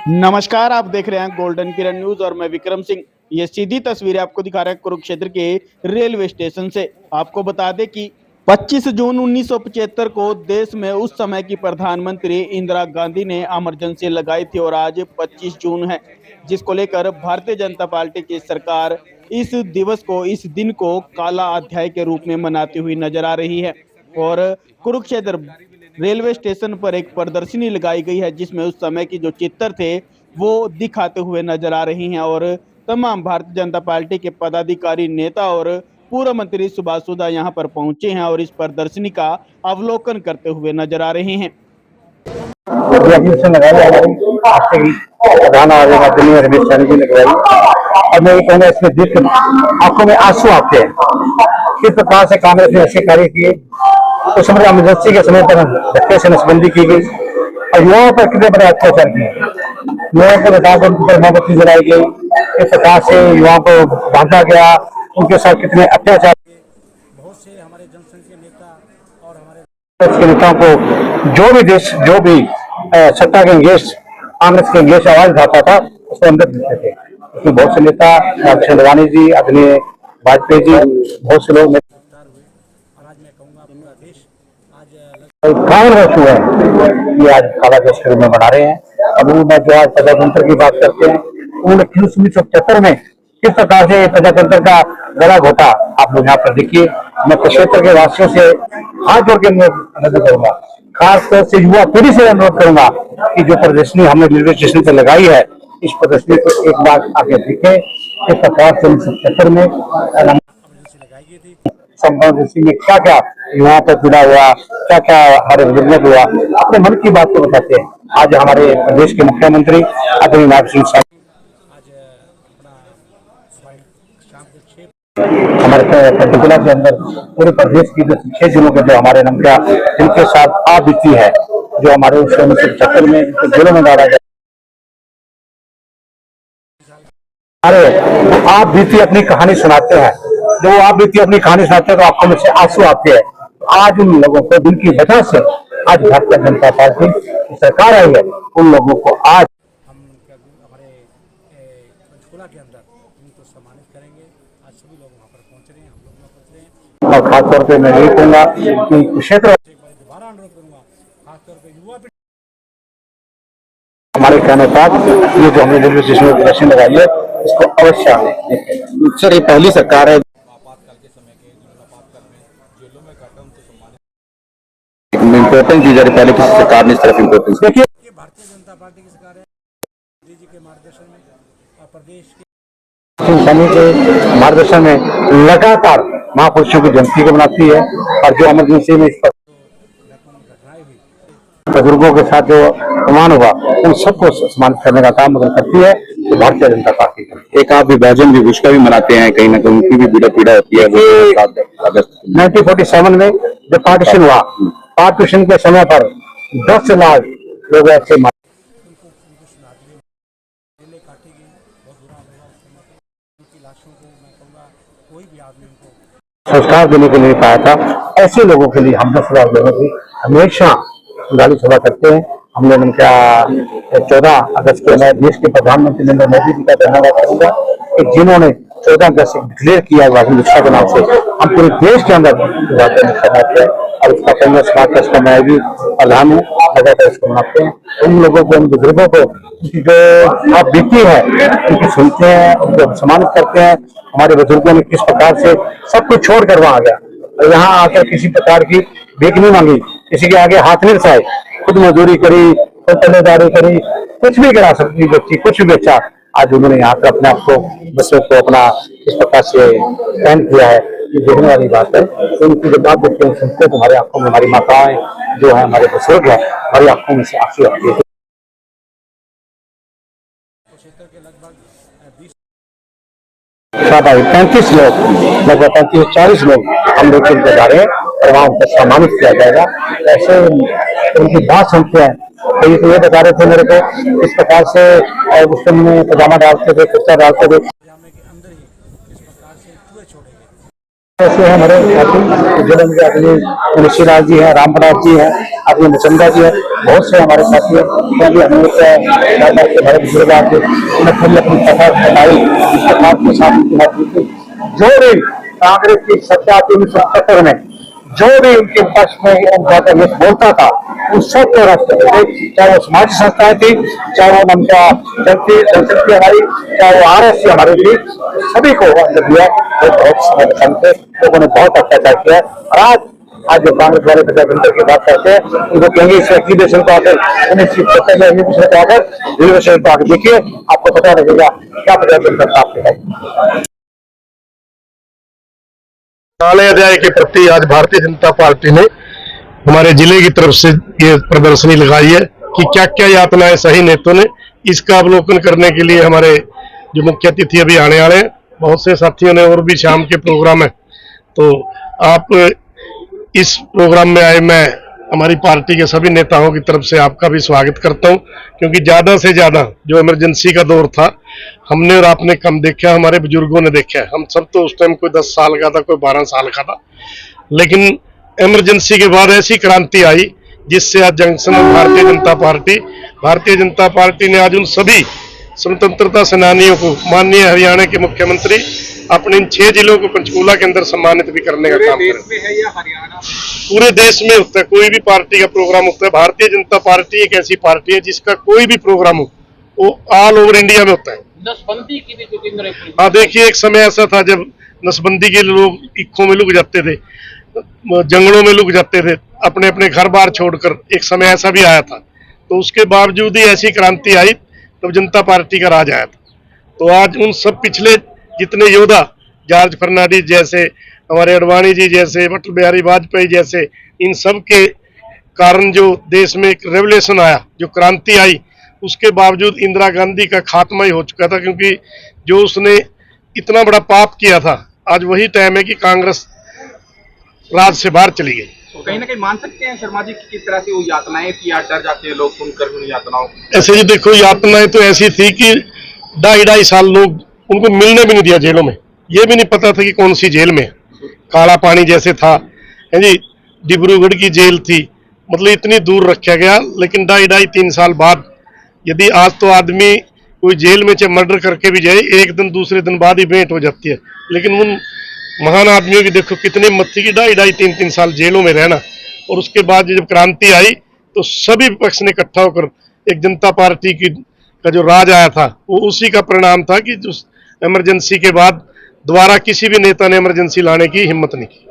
नमस्कार, आप देख रहे हैं गोल्डन किरण न्यूज और मैं विक्रम सिंह। ये सीधी तस्वीरें आपको दिखा रहे हैं कुरुक्षेत्र के रेलवे स्टेशन से। आपको बता दें कि 25 जून 1975 को देश में उस समय की प्रधानमंत्री इंदिरा गांधी ने इमरजेंसी लगाई थी और आज 25 जून है, जिसको लेकर भारतीय जनता पार्टी की सरकार इस दिन को काला अध्याय के रूप में मनाती हुई नजर आ रही है। और कुरुक्षेत्र रेलवे स्टेशन पर एक प्रदर्शनी लगाई गई है, जिसमें उस समय की जो चित्र थे वो दिखाते हुए नजर आ रही हैं और तमाम भारतीय जनता पार्टी के पदाधिकारी, नेता और पूर्व मंत्री सुभाष सुधा यहाँ पर पहुंचे हैं और इस प्रदर्शनी का अवलोकन करते हुए नजर आ रहे हैं। और मैं ये कहूँगा इसमें देख आंखों में आंसू आते हैं। किस प्रकार से कांग्रेस ने ऐसे कार्य किए, उस समय इमरजेंसी के समय पर धक्के से नसबंदी की गई और युवाओं पर कितने बड़े अत्याचार किए। युवाओं को बताकर उन पर मोमबत्ती जलाई गई, किस प्रकार से युवाओं को बांधा गया, उनके साथ कितने अत्याचार। बहुत से हमारे जनसंघ के नेता और हमारे नेताओं को जो भी सत्ता के अंगेज, कांग्रेस के अंगेज आवाज उठाता था उसको अंदर दिखते थे। उसमें बहुत से नेता, अडवाणी जी, आदरणीय वाजपेयी जी, बहुत से लोग कायम हो चुके हैं। ये आज काला देश के रूप में बना रहे हैं। अब मैं जो आज प्रजातंत्र की बात करते हैं, उन्होंने 1975 में किस प्रकार से प्रजातंत्र का गला घोटा, आप लोग यहाँ पर देखिए। मैं क्षेत्र के वासियों से हाथ जोड़ के अनुरोध करूंगा, खासतौर से युवा पीढ़ी से अनुरोध करूंगा कि जो प्रदर्शनी हमने रेलवे स्टेशन पर लगाई है, इस प्रदर्शनी को एक बार आगे दिखे। किस प्रकार से 1975 में लगाई गई थी, में क्या क्या युवाओं पर जुड़ा हुआ, क्या क्या हमारे बुजुर्गों को हुआ, अपने मन की बात को बताते हैं। आज हमारे प्रदेश के मुख्यमंत्री आदरणीय नायब सिंह साहब हमारे पर्टिकुलर के अंदर पूरे प्रदेश की जो 6 जिलों के जो हमारे नमकिया जिनके साथ आप बीती है, जो हमारे 1975 में जेलों में डाला गया, अरे आप बीती अपनी कहानी सुनाते हैं। जो आप बीती अपनी कहानी सुनाते हैं तो आपको में से आंसू आते हैं। आज उन लोगों को जिनकी वजह से आज भारतीय जनता पार्टी की सरकार आई है, उन लोगों को आज हम हमारे पंचकुला के अंदर उनको सम्मानित करेंगे। आज सभी लोग वहाँ पर पहुँच रहे हैं, हम लोग वहाँ पहुँच रहे हैं। और खासतौर पर मैं यही कहूँगा कि क्षेत्र दोबारा अनुरोध करूँगा, खासतौर पर युवा हमारे कहने पर ये जो हमने रेलवे स्टेशन में प्रदर्शन लगाई है, इसको अवश्य आए। सर, ये पहली सरकार है इम्पोर्टेंस दी जा रही, पहले किसी सरकार ने इस तरफ इम्पोर्टेंस देखिए। भारतीय जनता पार्टी की सरकार है, मोदी जी के मार्गदर्शन में और प्रदेश के मार्गदर्शन में लगातार महापुरुषों की जयंती को मनाती है। और जो इमरजेंसी में बुजुर्गों के साथ जो अपमान हुआ, उन सबको सम्मानित करने का काम अगर करती है तो भारतीय जनता पार्टी करती है। एक आप विभाजन दिवस का भी मनाते हैं, कहीं ना कहीं उनकी भी पीड़ा होती है। 1947 में जब पार्टीशन हुआ, पार्टीशन के समय पर 10 लाख लोग ऐसे संस्कार देने को नहीं पाया था। ऐसे लोगों के लिए हम 10 लाख लोगों की हमेशा गाली सभा करते हैं। हमने उनका 14 अगस्त को मैं देश के प्रधानमंत्री नरेंद्र मोदी जी का धन्यवाद करूंगा कि जिन्होंने 14 अगस्त डिक्लेयर किया राष्ट्रीय रक्षा के नाम से हम पूरे देश के अंदर मनाते हैं। और उसका पंद्रह समाज का मैं भी प्रधान हूँ, लगातार इसको मनाते हैं। उन लोगों को, उन बुजुर्गों को जो आप बीती है उनकी सुनते हैं, उनको सम्मानित करते हैं। हमारे बुजुर्गों ने किस प्रकार से सब कुछ छोड़ कर वहां गया, यहाँ आकर किसी प्रकार की भीख नहीं मांगी, किसी के आगे हाथ नहीं रसाए, खुद मजदूरी करी, पल्लेदारी करी, कुछ भी करा सकती बच्ची, कुछ भी बेचा। आज उन्होंने यहाँ पर अपने आप को, बच्चों को अपना इस प्रकार से पहन किया है, ये देखने वाली बात है। तो उनकी जब बात देखते हैं, सुनते हैं, तुम्हारी आंखों में, हमारी माताएं जो है, हमारे बुजुर्ग है, हमारी आंखों में से आंसू आते हैं। लगभग 35-40 लोग हम लोग चलते जा रहे हैं और वहाँ उनको सम्मानित किया जाएगा। ऐसे उनकी बात सुनते हैं। तो ये बता रहे थे मेरे को, इस प्रकार से उस समय पजामा डालते थे, कुर्ता डालते थे, ऐसे हैं हमारे साथी जिन्होंने में आदमी तुलसीराज जी हैं, रामप्रसाद जी हैं, आदमी मुचंदा जी हैं, बहुत से हमारे साथी हैं। क्योंकि हमें दादा के बड़े बुजुर्ग आते उन्हें खुद अपनी कथा बताई, इस कथा के साथ जो भी कांग्रेस की सत्ता 1977 में जो भी उनके पक्ष में जाकर ये बोलता था उस सब को रखते थे, चाहे वो समाज संस्थाएं थी, चाहे वो उनका जनशक्ति हमारी, चाहे वो RSC हमारी थी, सभी को अंदर दिया। वो बहुत समय थे, लोगों ने बहुत अत्याचार किया। और आज जो कांग्रेस वाले गठबंधन की बात करते हैं उनको कहेंगे इस एग्जीबिशन को आकर एग्जीबिशन को आकर रिजर्वेशन को आकर देखिए, आपको पता लगेगा क्या प्रजातंत्र आपके है। काले अध्याय के प्रति आज भारतीय जनता पार्टी ने हमारे जिले की तरफ से ये प्रदर्शनी लगाई है कि क्या क्या यातनाएं सही नेताओं ने। इसका अवलोकन करने के लिए हमारे जो मुख्य अतिथि अभी आने वाले हैं, बहुत से साथियों ने और भी शाम के प्रोग्राम है, तो आप इस प्रोग्राम में आए। मैं हमारी पार्टी के सभी नेताओं की तरफ से आपका भी स्वागत करता हूं, क्योंकि ज्यादा से ज्यादा जो इमरजेंसी का दौर था हमने और आपने कम देखा, हमारे बुजुर्गों ने देखा है। हम सब तो उस टाइम कोई 10 साल का था, कोई 12 साल का था, लेकिन इमरजेंसी के बाद ऐसी क्रांति आई जिससे आज जंक्शन में भारतीय जनता पार्टी ने आज उन सभी स्वतंत्रता सेनानियों को, माननीय हरियाणा के मुख्यमंत्री अपने इन 6 जिलों को पंचकूला के अंदर सम्मानित भी करने का काम कर रहे हैं। पूरे देश में होता है, कोई भी पार्टी का प्रोग्राम होता है। भारतीय जनता पार्टी एक ऐसी पार्टी है जिसका कोई भी प्रोग्राम हो वो ऑल ओवर इंडिया में होता है। नसबंदी की भी जो हाँ, देखिए एक समय ऐसा था जब नसबंदी के लोग इक्खों में लुक जाते थे, जंगलों में लुक जाते थे, अपने अपने घर बार छोड़कर। एक समय ऐसा भी आया था, तो उसके बावजूद ही ऐसी क्रांति आई, तब जनता पार्टी का राज आया था। तो आज उन सब पिछले जितने योद्धा, जॉर्ज फर्नांडिस जैसे, हमारे अडवाणी जी जैसे, अटल बिहारी वाजपेयी जैसे, इन सब के कारण जो देश में एक रेवोल्यूशन आया, जो क्रांति आई, उसके बावजूद इंदिरा गांधी का खात्मा ही हो चुका था, क्योंकि जो उसने इतना बड़ा पाप किया था, आज वही टाइम है कि कांग्रेस राज से बाहर चली गई। तो कहीं ना कहीं मान सकते हैं शर्मा जी किस तरह से वो यातनाएं थी, या डर जाते हैं लोग सुनकर उन यातनाओं। ऐसे ही देखो, यातनाएं तो ऐसी थी कि 2.5 साल लोग उनको मिलने भी नहीं दिया जेलों में। ये भी नहीं पता था कि कौन सी जेल में। काला पानी जैसे था, है जी, डिब्रूगढ़ की जेल थी, मतलब इतनी दूर रखा गया। लेकिन 2.5-3 साल बाद, यदि आज तो आदमी कोई जेल में चाहे मर्डर करके भी जाए, एक दिन दूसरे दिन बाद ही भेंट हो जाती है, लेकिन उन महान आदमियों की देखो कितनी हिम्मत थी कि 2.5-3 साल जेलों में रहना। और उसके बाद जब क्रांति आई तो सभी पक्ष ने इकट्ठा होकर एक जनता पार्टी की का जो राज आया था, वो उसी का परिणाम था कि जो इमरजेंसी के बाद दोबारा किसी भी नेता ने इमरजेंसी लाने की हिम्मत नहीं की।